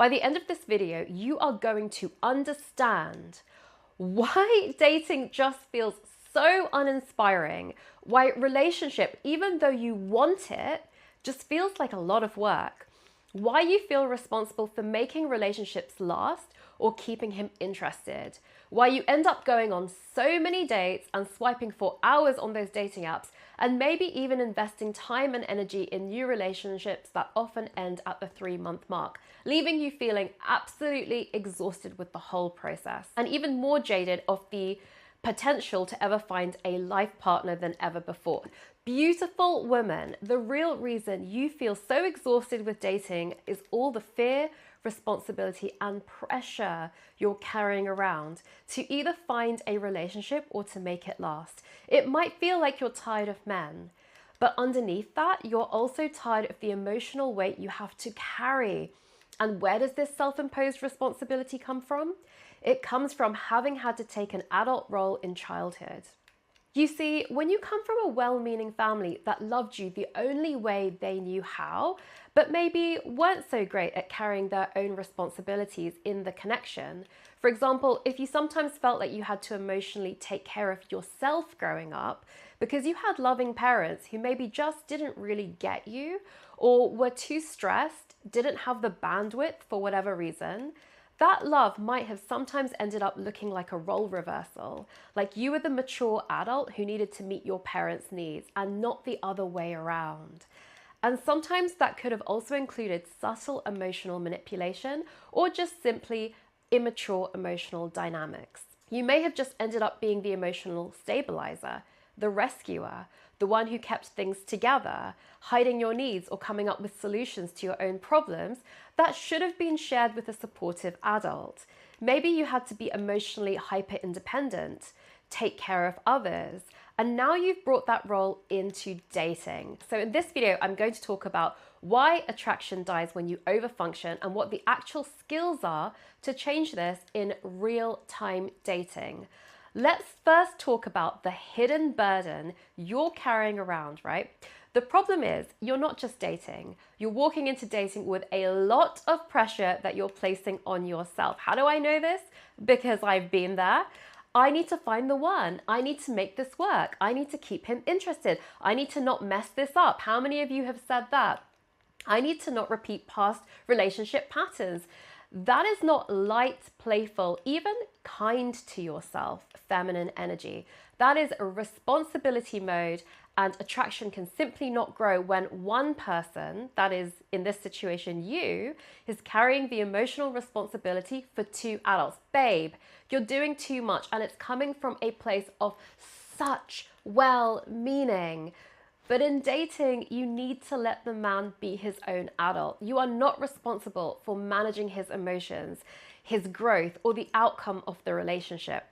By the end of this video, you are going to understand why dating just feels so uninspiring, why relationship, even though you want it, just feels like a lot of work, why you feel responsible for making relationships last or keeping him interested, why you end up going on so many dates and swiping for hours on those dating apps, and maybe even investing time and energy in new relationships that often end at the 3-month mark, leaving you feeling absolutely exhausted with the whole process, and even more jaded of the potential to ever find a life partner than ever before. Beautiful woman, the real reason you feel so exhausted with dating is all the fear, responsibility, and pressure you're carrying around to either find a relationship or to make it last. It might feel like you're tired of men, but underneath that, you're also tired of the emotional weight you have to carry. And where does this self-imposed responsibility come from? It comes from having had to take an adult role in childhood. You see, when you come from a well-meaning family that loved you the only way they knew how, but maybe weren't so great at carrying their own responsibilities in the connection. For example, if you sometimes felt like you had to emotionally take care of yourself growing up because you had loving parents who maybe just didn't really get you or were too stressed, didn't have the bandwidth for whatever reason, that love might have sometimes ended up looking like a role reversal, like you were the mature adult who needed to meet your parents' needs and not the other way around. And sometimes that could have also included subtle emotional manipulation or just simply immature emotional dynamics. You may have just ended up being the emotional stabilizer, the rescuer, the one who kept things together, hiding your needs or coming up with solutions to your own problems that should have been shared with a supportive adult. Maybe you had to be emotionally hyper-independent, take care of others, and now you've brought that role into dating. So in this video, I'm going to talk about why attraction dies when you overfunction and what the actual skills are to change this in real-time dating. Let's first talk about the hidden burden you're carrying around, right? The problem is you're not just dating. You're walking into dating with a lot of pressure that you're placing on yourself. How do I know this? Because I've been there. I need to find the one. I need to make this work. I need to keep him interested. I need to not mess this up. How many of you have said that? I need to not repeat past relationship patterns. That is not light, playful, even kind to yourself, feminine energy. That is a responsibility mode, and attraction can simply not grow when one person, that is in this situation you, is carrying the emotional responsibility for two adults. Babe, you're doing too much, and it's coming from a place of such well-meaning. But in dating, you need to let the man be his own adult. You are not responsible for managing his emotions, his growth, or the outcome of the relationship.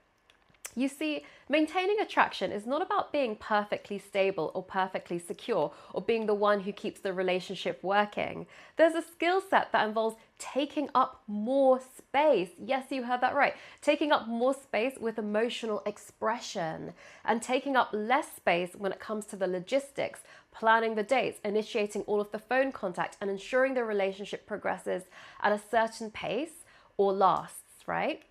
You see, maintaining attraction is not about being perfectly stable or perfectly secure or being the one who keeps the relationship working. There's a skill set that involves taking up more space. Yes, you heard that right. Taking up more space with emotional expression and taking up less space when it comes to the logistics, planning the dates, initiating all of the phone contact, and ensuring the relationship progresses at a certain pace or lasts, right?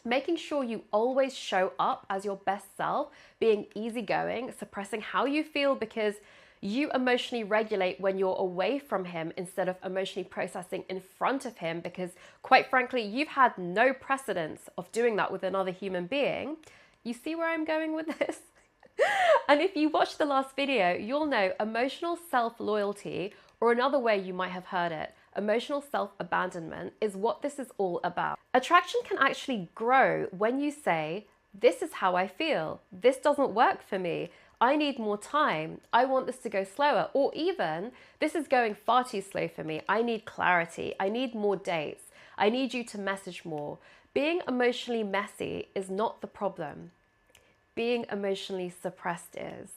Making sure you always show up as your best self, being easygoing, suppressing how you feel because you emotionally regulate when you're away from him instead of emotionally processing in front of him because, quite frankly, you've had no precedence of doing that with another human being. You see where I'm going with this? And if you watched the last video, you'll know emotional self-loyalty, or another way you might have heard it, emotional self-abandonment, is what this is all about. Attraction can actually grow when you say, this is how I feel. This doesn't work for me. I need more time. I want this to go slower. Or even, this is going far too slow for me. I need clarity. I need more dates. I need you to message more. Being emotionally messy is not the problem. Being emotionally suppressed is.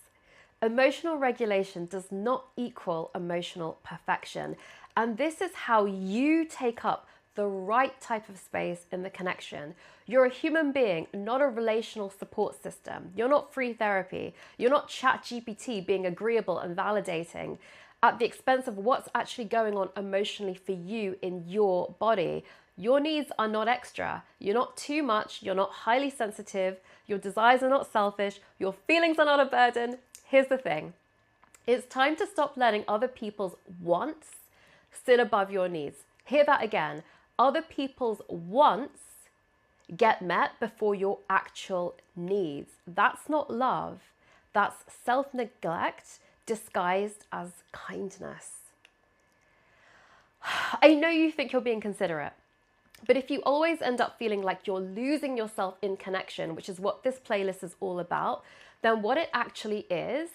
Emotional regulation does not equal emotional perfection. And this is how you take up the right type of space in the connection. You're a human being, not a relational support system. You're not free therapy. You're not ChatGPT being agreeable and validating. at the expense of what's actually going on emotionally for you in your body. Your needs are not extra. You're not too much. You're not highly sensitive. Your desires are not selfish. Your feelings are not a burden. Here's the thing. It's time to stop letting other people's wants sit above your needs. Hear that again. Other people's wants get met before your actual needs. That's not love. That's self-neglect disguised as kindness. I know you think you're being considerate, but if you always end up feeling like you're losing yourself in connection, which is what this playlist is all about, then what it actually is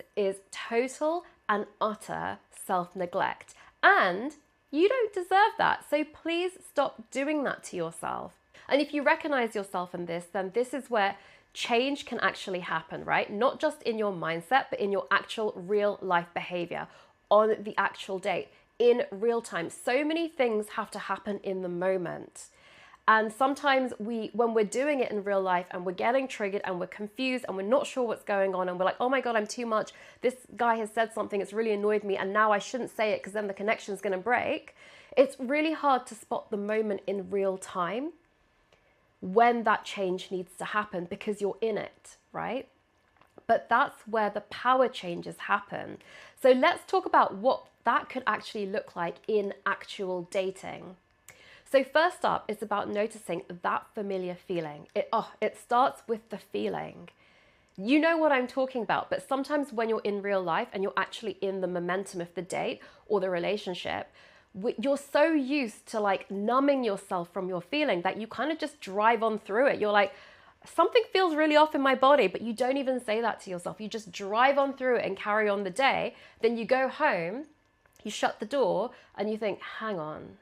total and utter self-neglect. And you don't deserve that. So please stop doing that to yourself. And if you recognize yourself in this, then this is where change can actually happen, right? Not just in your mindset, but in your actual real life behavior on the actual date, in real time. So many things have to happen in the moment. And sometimes when we're doing it in real life and we're getting triggered and we're confused and we're not sure what's going on and we're like, oh my God, I'm too much. This guy has said something, it's really annoyed me, and now I shouldn't say it because then the connection's going to break. It's really hard to spot the moment in real time when that change needs to happen because you're in it, right? But that's where the power changes happen. So let's talk about what that could actually look like in actual dating. So first up, it's about noticing that familiar feeling. It starts with the feeling. You know what I'm talking about, but sometimes when you're in real life and you're actually in the momentum of the date or the relationship, you're so used to like numbing yourself from your feeling that you kind of just drive on through it. You're like, something feels really off in my body, but you don't even say that to yourself. You just drive on through it and carry on the day. Then you go home, you shut the door, and you think, hang on,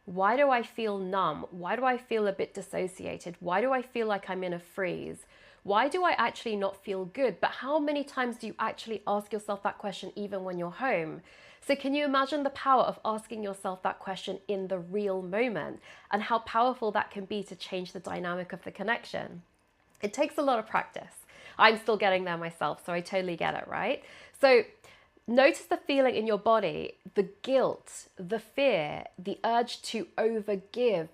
why do I feel numb? Why do I feel a bit dissociated? Why do I feel like I'm in a freeze? Why do I actually not feel good? But how many times do you actually ask yourself that question even when you're home? So can you imagine the power of asking yourself that question in the real moment and how powerful that can be to change the dynamic of the connection? It takes a lot of practice. I'm still getting there myself, so I totally get it, right? So notice the feeling in your body, the guilt, the fear, the urge to overgive,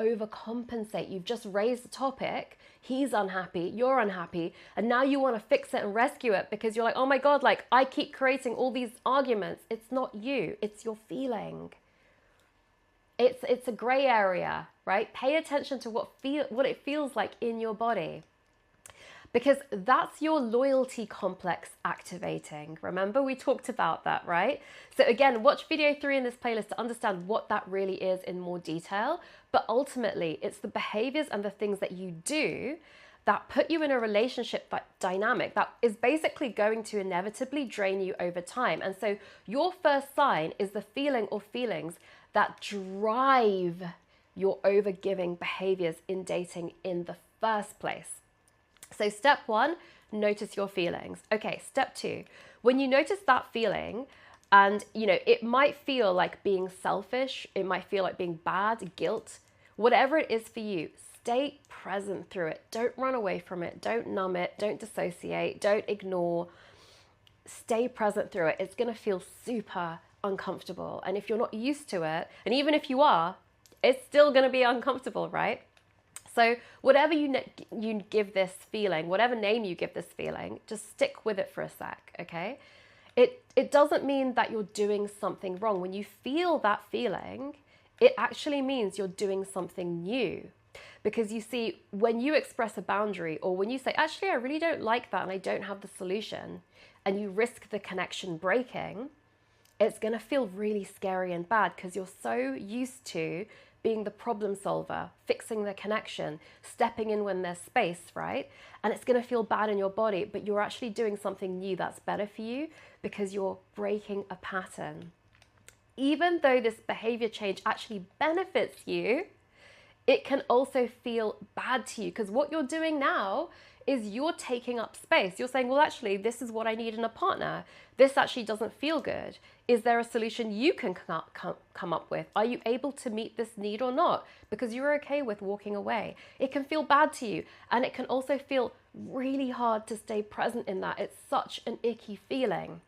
overcompensate. You've just raised the topic. He's unhappy, you're unhappy, and now you want to fix it and rescue it because you're like, oh my God, like I keep creating all these arguments. It's not you, it's your feeling. It's a gray area, right? Pay attention to what it feels like in your body, because that's your loyalty complex activating. Remember, we talked about that, right? So again, watch video 3 in this playlist to understand what that really is in more detail. But ultimately, it's the behaviors and the things that you do that put you in a relationship dynamic that is basically going to inevitably drain you over time. And so your first sign is the feeling or feelings that drive your overgiving behaviors in dating in the first place. So step 1, notice your feelings. Okay, step 2, when you notice that feeling, and it might feel like being selfish, it might feel like being bad, guilt, whatever it is for you, stay present through it. Don't run away from it. Don't numb it. Don't dissociate. Don't ignore. Stay present through it. It's going to feel super uncomfortable. And if you're not used to it, and even if you are, it's still going to be uncomfortable, right? So whatever you give this feeling, whatever name you give this feeling, just stick with it for a sec, okay? It doesn't mean that you're doing something wrong. When you feel that feeling, it actually means you're doing something new. Because you see, when you express a boundary, or when you say, actually, I really don't like that and I don't have the solution, and you risk the connection breaking, it's going to feel really scary and bad because you're so used to being the problem solver, fixing the connection, stepping in when there's space, right? And it's going to feel bad in your body, but you're actually doing something new that's better for you because you're breaking a pattern. Even though this behavior change actually benefits you, it can also feel bad to you because what you're doing now is you're taking up space. You're saying, well, actually, this is what I need in a partner. This actually doesn't feel good. Is there a solution you can come up with? Are you able to meet this need or not? Because you're okay with walking away. It can feel bad to you. And it can also feel really hard to stay present in that. It's such an icky feeling.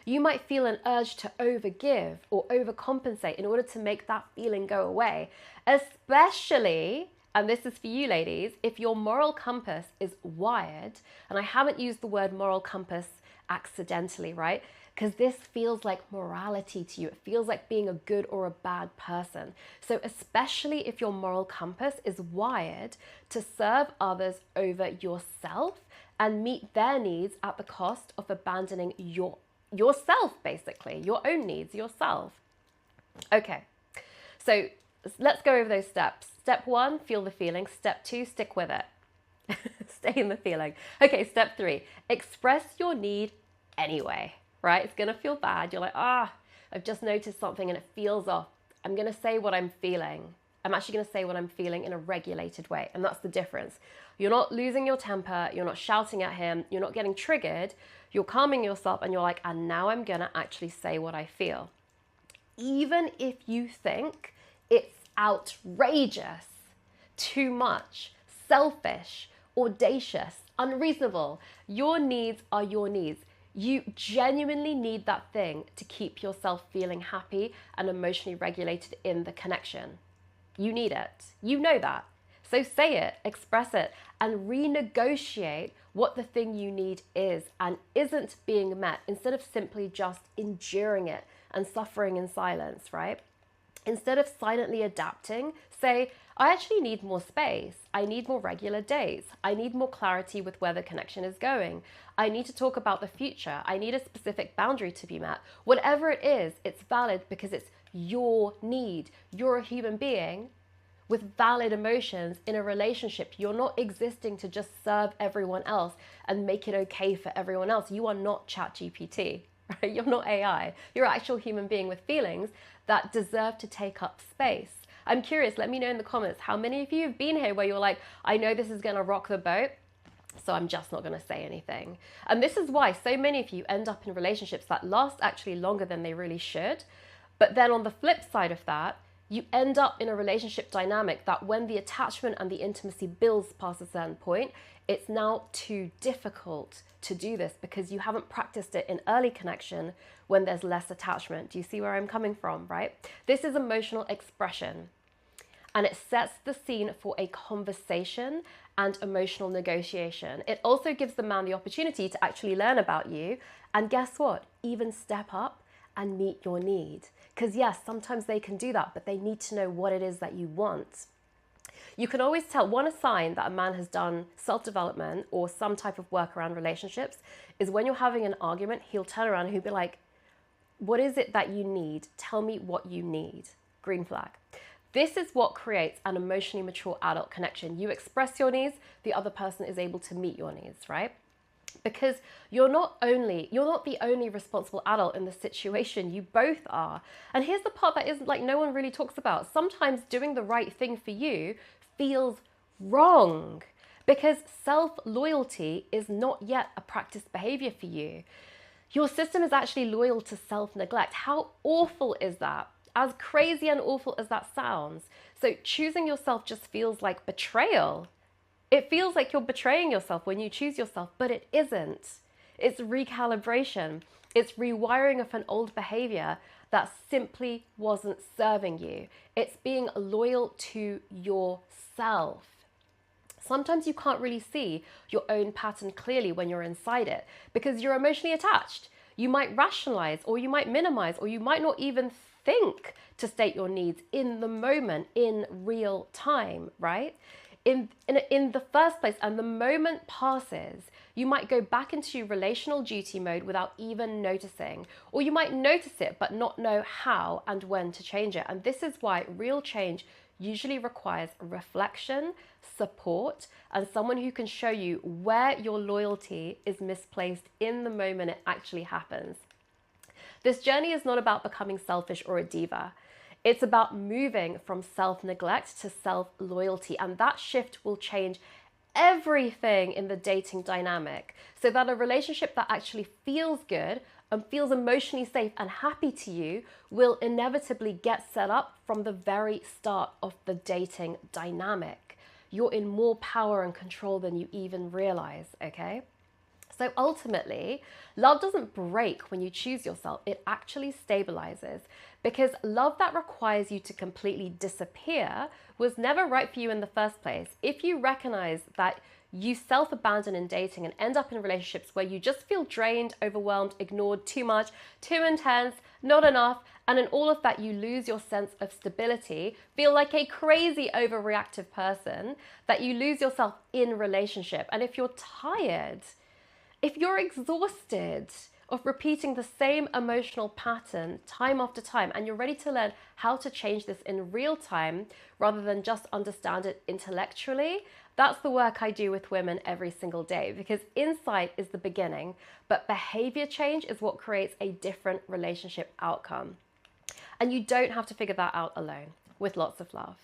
You might feel an urge to overgive or overcompensate in order to make that feeling go away, especially, and this is for you ladies, if your moral compass is wired, and I haven't used the word moral compass accidentally, right? Because this feels like morality to you. It feels like being a good or a bad person. So especially if your moral compass is wired to serve others over yourself and meet their needs at the cost of abandoning yourself, basically, your own needs, yourself. Okay, so let's go over those steps. Step 1, feel the feeling. Step 2, stick with it. Stay in the feeling. Okay, step 3, express your need anyway, right? It's gonna feel bad. You're like, I've just noticed something and it feels off. I'm gonna say what I'm feeling. I'm actually gonna say what I'm feeling in a regulated way. And that's the difference. You're not losing your temper. You're not shouting at him. You're not getting triggered. You're calming yourself and you're like, and now I'm gonna actually say what I feel. Even if you think it's outrageous, too much, selfish, audacious, unreasonable, your needs are your needs. You genuinely need that thing to keep yourself feeling happy and emotionally regulated in the connection. You need it. You know that. So say it, express it, and renegotiate what the thing you need is and isn't being met, instead of simply just enduring it and suffering in silence, right? Instead of silently adapting, say, I actually need more space. I need more regular dates. I need more clarity with where the connection is going. I need to talk about the future. I need a specific boundary to be met. Whatever it is, it's valid because it's your need. You're a human being with valid emotions in a relationship. You're not existing to just serve everyone else and make it okay for everyone else. You are not ChatGPT, right? You're not AI. You're an actual human being with feelings that deserve to take up space. I'm curious, let me know in the comments, how many of you have been here where you're like, I know this is gonna rock the boat, so I'm just not gonna say anything. And this is why so many of you end up in relationships that last actually longer than they really should. But then on the flip side of that, you end up in a relationship dynamic that when the attachment and the intimacy builds past a certain point, it's now too difficult to do this because you haven't practiced it in early connection when there's less attachment. Do you see where I'm coming from, right? This is emotional expression, and it sets the scene for a conversation and emotional negotiation. It also gives the man the opportunity to actually learn about you and guess what? Even step up and meet your need. Because yes, sometimes they can do that, but they need to know what it is that you want. You can always tell one sign that a man has done self-development or some type of work around relationships is when you're having an argument, he'll turn around and he'll be like, what is it that you need? Tell me what you need. Green flag. This is what creates an emotionally mature adult connection. You express your needs, the other person is able to meet your needs, right? Because you're not the only responsible adult in the situation, you both are. And here's the part that isn't like no one really talks about. Sometimes doing the right thing for you feels wrong because self-loyalty is not yet a practiced behavior for you. Your system is actually loyal to self-neglect. How awful is that? As crazy and awful as that sounds. So choosing yourself just feels like betrayal. It feels like you're betraying yourself when you choose yourself, but it isn't. It's recalibration. It's rewiring of an old behavior that simply wasn't serving you. It's being loyal to yourself. Sometimes you can't really see your own pattern clearly when you're inside it because you're emotionally attached. You might rationalize or you might minimize or you might not even think to state your needs in the moment, in real time, right? In the first place, and the moment passes, you might go back into relational duty mode without even noticing, or you might notice it but not know how and when to change it. And this is why real change usually requires reflection, support, and someone who can show you where your loyalty is misplaced in the moment it actually happens. This journey is not about becoming selfish or a diva. It's about moving from self-neglect to self-loyalty, and that shift will change everything in the dating dynamic so that a relationship that actually feels good and feels emotionally safe and happy to you will inevitably get set up from the very start of the dating dynamic. You're in more power and control than you even realize, okay? So ultimately, love doesn't break when you choose yourself. It actually stabilizes, because love that requires you to completely disappear was never right for you in the first place. If you recognize that you self-abandon in dating and end up in relationships where you just feel drained, overwhelmed, ignored, too much, too intense, not enough, and in all of that you lose your sense of stability, feel like a crazy overreactive person, that you lose yourself in relationship. And if you're tired, if you're exhausted of repeating the same emotional pattern time after time, and you're ready to learn how to change this in real time rather than just understand it intellectually, that's the work I do with women every single day, because insight is the beginning, but behavior change is what creates a different relationship outcome. And you don't have to figure that out alone. With lots of love.